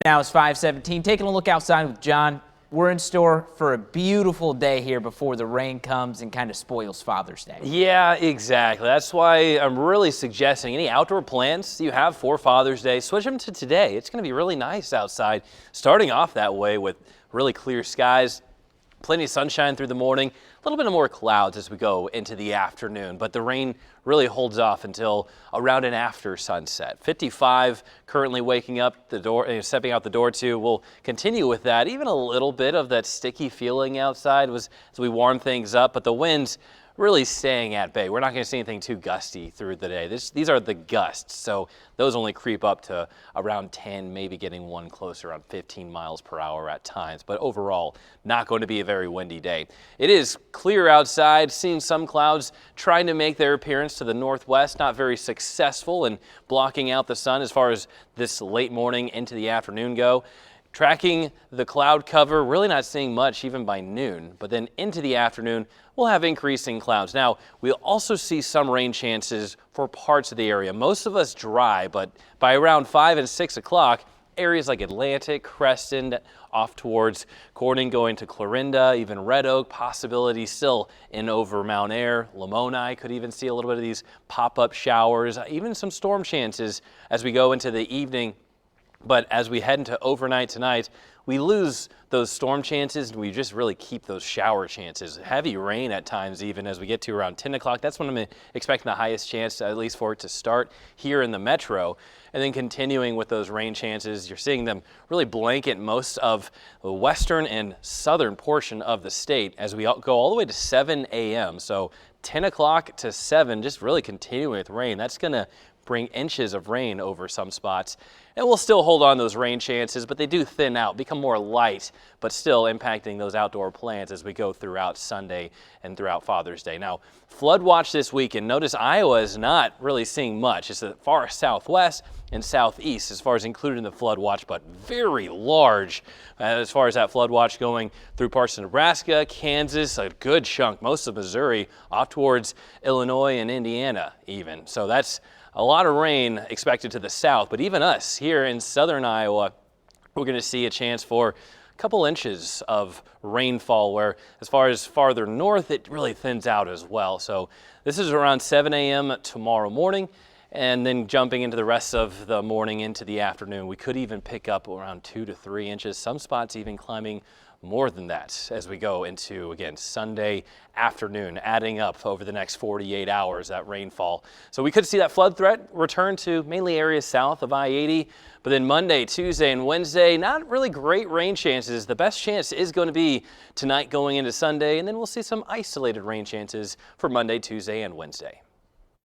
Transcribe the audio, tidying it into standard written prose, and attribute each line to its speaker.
Speaker 1: Now it's 5:17. Taking a look outside with John. We're in store for a beautiful day here before the rain comes and kind of spoils Father's Day.
Speaker 2: Yeah, exactly. That's why I'm really suggesting any outdoor plans you have for Father's Day, switch them to today. It's going to be really nice outside, starting off that way with really clear skies. Plenty of sunshine through the morning, a little bit more clouds as we go into the afternoon, but the rain really holds off until around and after sunset. 55 currently waking up the door, stepping out the door too. We'll continue with that. Even a little bit of that sticky feeling outside as we warm things up, but the winds really staying at bay. We're not going to see anything too gusty through the day. These are the gusts, so those only creep up to around 10, maybe getting one closer around 15 miles per hour at times. But overall, not going to be a very windy day. It is clear outside, seeing some clouds trying to make their appearance to the northwest. Not very successful in blocking out the sun as far as this late morning into the afternoon go. Tracking the cloud cover, really not seeing much even by noon, but then into the afternoon, we'll have increasing clouds. Now, we'll also see some rain chances for parts of the area. Most of us dry, but by around 5 and 6 o'clock, areas like Atlantic, Creston, off towards Corning, going to Clarinda, even Red Oak, possibility still in over Mount Ayr. Lamoni could even see a little bit of these pop-up showers, even some storm chances as we go into the evening. But as we head into overnight tonight, we lose those storm chances and we just really keep those shower chances. Heavy rain at times even as we get to around 10 o'clock. That's when I'm expecting the highest chance, at least for it to start here in the metro. And then continuing with those rain chances, you're seeing them really blanket most of the western and southern portion of the state as we go all the way to 7 a.m. So 10 o'clock to 7, just really continuing with rain. That's going to bring inches of rain over some spots. And we'll still hold on those rain chances, but they do thin out, become more light, but still impacting those outdoor plans as we go throughout Sunday and throughout Father's Day. Now, flood watch this weekend. Notice Iowa is not really seeing much. It's the far southwest and southeast as far as included in the flood watch, but very large as far as that flood watch going through parts of Nebraska, Kansas, a good chunk, most of Missouri, off towards Illinois and Indiana even. So that's a lot of rain expected to the south, but even us here in southern Iowa, we're going to see a chance for a couple inches of rainfall, where as far as farther north, it really thins out as well. So this is around 7 a.m. tomorrow morning, and then jumping into the rest of the morning into the afternoon. We could even pick up around 2 to 3 inches, some spots even climbing more than that as we go into, again, Sunday afternoon, adding up over the next 48 hours, that rainfall. So we could see that flood threat return to mainly areas south of I-80, but then Monday, Tuesday, and Wednesday, not really great rain chances. The best chance is going to be tonight going into Sunday, and then we'll see some isolated rain chances for Monday, Tuesday, and Wednesday.